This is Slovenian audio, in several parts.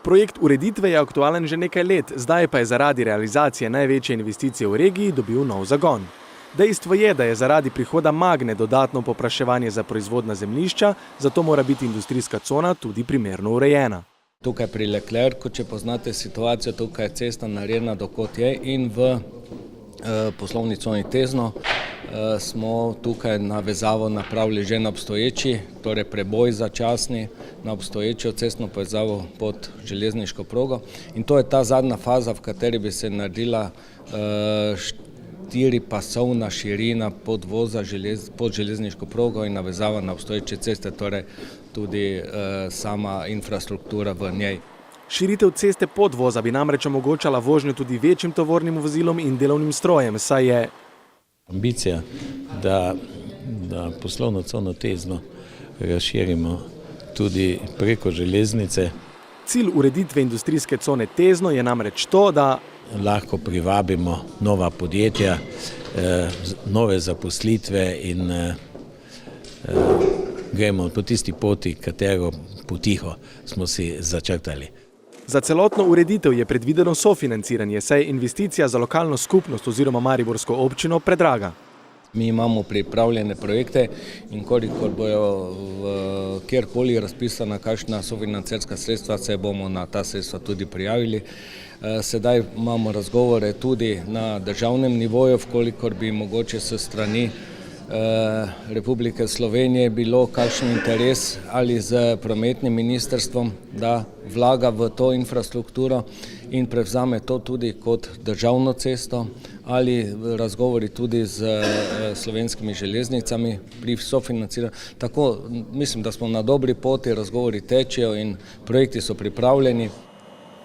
Projekt ureditve je aktualen že nekaj let, zdaj pa je zaradi realizacije največje investicije v regiji dobil nov zagon. Dejstvo je, da je zaradi prihoda Magne dodatno povpraševanje za proizvodna zemljišča, zato mora biti industrijska cona tudi primerno urejena. Tukaj pri Leclercu, če poznate situacijo, tukaj je cesta narejena do kot je in v poslovni coni Tezno smo tukaj navezavo napravili že na obstoječi, torej preboj začasni na obstoječo cestno povezavo pod železniško progo. In to je ta zadnja faza, v kateri bi se naredila 4-pasovna širina podvoza pod železniško progo in navezava na obstoječe ceste, torej tudi sama infrastruktura v njej. Širitev ceste podvoza bi namreč omogočala vožnjo tudi večjim tovornim vozilom in delovnim strojem, saj je ambicija, da poslovno cono Tezno razširimo tudi preko železnice. Cilj ureditve industrijske cone Tezno je namreč to, da lahko privabimo nova podjetja, nove zaposlitve in gremo po tisti poti, katero potiho smo si začrtali. Za celotno ureditev je predvideno sofinanciranje, saj je investicija za lokalno skupnost oziroma mariborsko občino predraga. Mi imamo pripravljene projekte in kolikor bojo kjerkoli razpisana kakšna sofinancerska sredstva, se bomo na ta sredstva tudi prijavili. Sedaj imamo razgovore tudi na državnem nivoju, kolikor bi mogoče s strani Republike Slovenije bilo kakšen interes ali z prometnim ministrstvom, da vlaga v to infrastrukturo in prevzame to tudi kot državno cesto ali razgovori tudi z slovenskimi železnicami pri sofinanciranju. Tako mislim, da smo na dobri poti, razgovori tečejo in projekti so pripravljeni.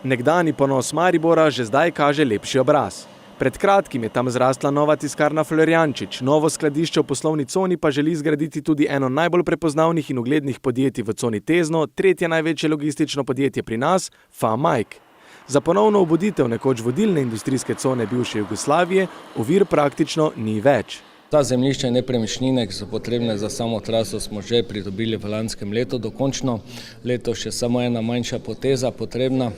Nekdanji ponos Maribora že zdaj kaže lepši obraz. Pred kratkim je tam zrasla nova tiskarna Florjančič, novo skladišče v poslovni coni pa želi zgraditi tudi eno najbolj prepoznavnih in uglednih podjetij v coni Tezno, tretje največje logistično podjetje pri nas, FAMajk. Za ponovno obuditev nekoč vodilne industrijske cone bivše Jugoslavije ovir praktično ni več. Ta zemljišča in nepremičnine, ki so potrebne za samo traso, smo že pridobili v lanskem letu dokončno. Letos še samo ena manjša poteza potrebna,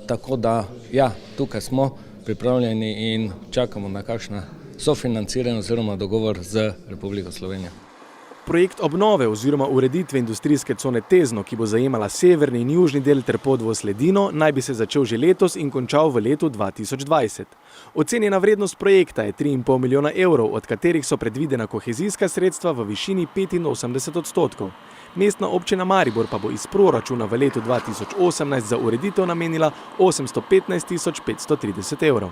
tako da ja, tukaj smo pripravljeni in čakamo na kakšna sofinanciranje oziroma dogovor z Republiko Slovenijo. Projekt obnove oziroma ureditve industrijske cone Tezno, ki bo zajemala severni in južni del ter podvoz Ledino, naj bi se začel že letos in končal v letu 2020. Ocenjena vrednost projekta je 3,5 milijona evrov, od katerih so predvidena kohezijska sredstva v višini 85%. Mestna občina Maribor pa bo iz proračuna v letu 2018 za ureditev namenila 815 530 evrov.